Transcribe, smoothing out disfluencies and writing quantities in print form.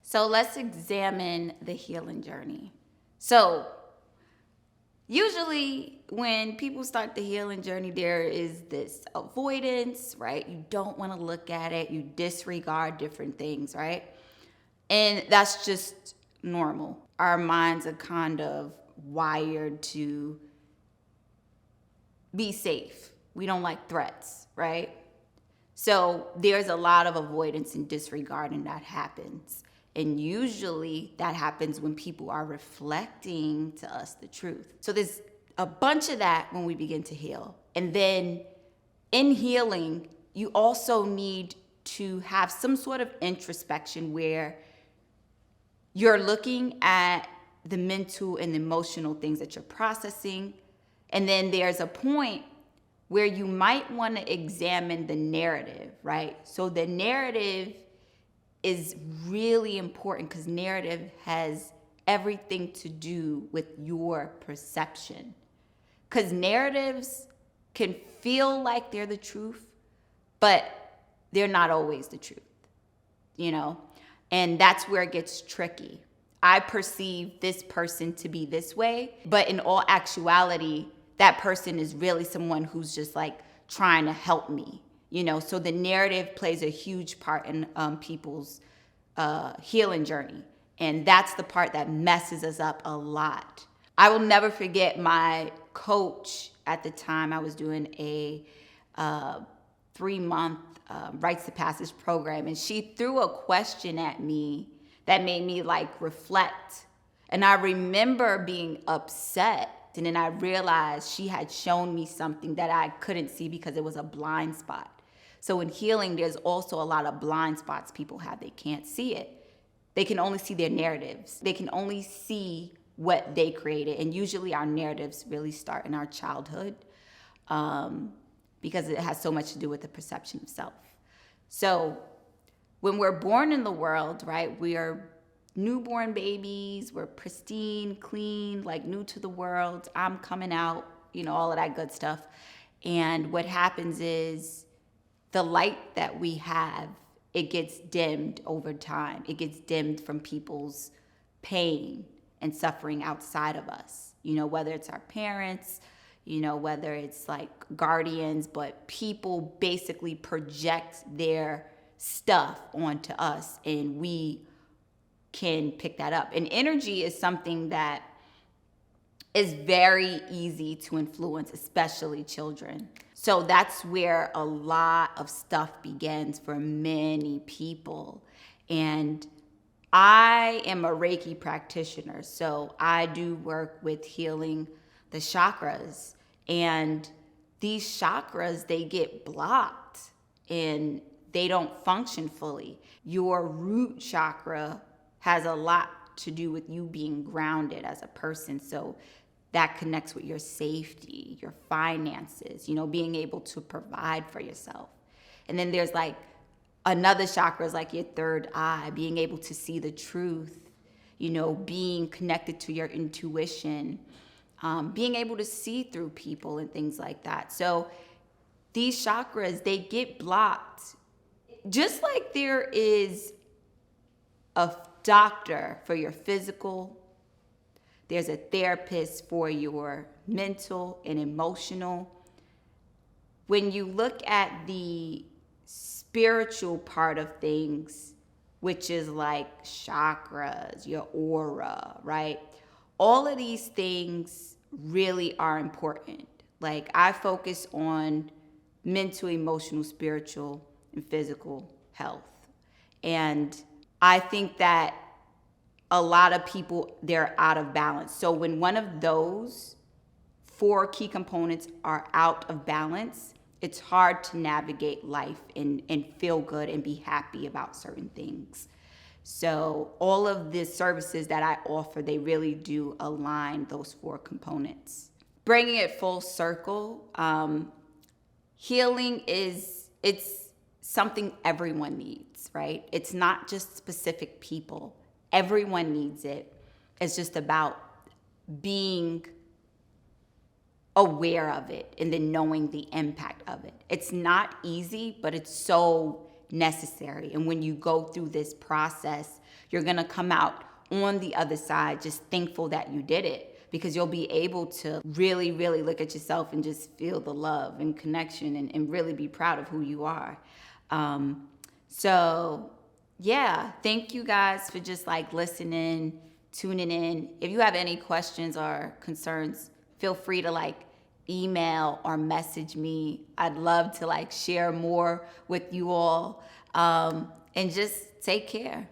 So let's examine the healing journey. So usually when people start the healing journey, there is this avoidance, right? You don't want to look at it. You disregard different things, right? And that's just normal. Our minds are kind of wired to be safe. We don't like threats, right? So there's a lot of avoidance and disregard, and that happens. And usually that happens when people are reflecting to us the truth. So there's a bunch of that when we begin to heal. And then in healing, you also need to have some sort of introspection where you're looking at the mental and emotional things that you're processing. And then there's a point where you might want to examine the narrative, right? So the narrative is really important because narrative has everything to do with your perception. Because narratives can feel like they're the truth, but they're not always the truth, you know? And that's where it gets tricky. I perceive this person to be this way, but in all actuality, that person is really someone who's just like trying to help me, you know? So the narrative plays a huge part in people's healing journey. And that's the part that messes us up a lot. I will never forget my coach at the time. I was doing a 3-month Rites of Passage program, and she threw a question at me that made me like reflect. And I remember being upset. And then I realized she had shown me something that I couldn't see because it was a blind spot. So in healing, there's also a lot of blind spots people have. They can't see it. They can only see their narratives. They can only see what they created. And usually our narratives really start in our childhood because it has so much to do with the perception of self. So when we're born in the world, right, we are newborn babies, we're pristine, clean, like new to the world. I'm coming out, you know, all of that good stuff. And what happens is the light that we have, it gets dimmed over time. It gets dimmed from people's pain and suffering outside of us, you know, whether it's our parents, you know, whether it's like guardians, but people basically project their stuff onto us and we can pick that up. And energy is something that is very easy to influence, especially children. So that's where a lot of stuff begins for many people. And I am a Reiki practitioner, so I do work with healing the chakras. And these chakras, they get blocked and they don't function fully. Your root chakra has a lot to do with you being grounded as a person. So that connects with your safety, your finances, you know, being able to provide for yourself. And then there's like another chakra is like your third eye, being able to see the truth, you know, being connected to your intuition, being able to see through people and things like that. So these chakras, they get blocked. Just like there is a doctor for your physical, there's a therapist for your mental and emotional. When you look at the spiritual part of things, which is like chakras, your aura, right? All of these things really are important. Like I focus on mental, emotional, spiritual, and physical health. And I think that a lot of people, they're out of balance. So when one of those 4 key components are out of balance, it's hard to navigate life and feel good and be happy about certain things. So all of the services that I offer, they really do align those 4 components. Bringing it full circle, healing it's something everyone needs, right? It's not just specific people. Everyone needs it. It's just about being aware of it and then knowing the impact of it. It's not easy, but it's so necessary. And when you go through this process, you're going to come out on the other side just thankful that you did it, because you'll be able to really, really look at yourself and just feel the love and connection, and really be proud of who you are. So yeah, thank you guys for just like listening, tuning in. If you have any questions or concerns, feel free to like email or message me. I'd love to like share more with you all. And just take care.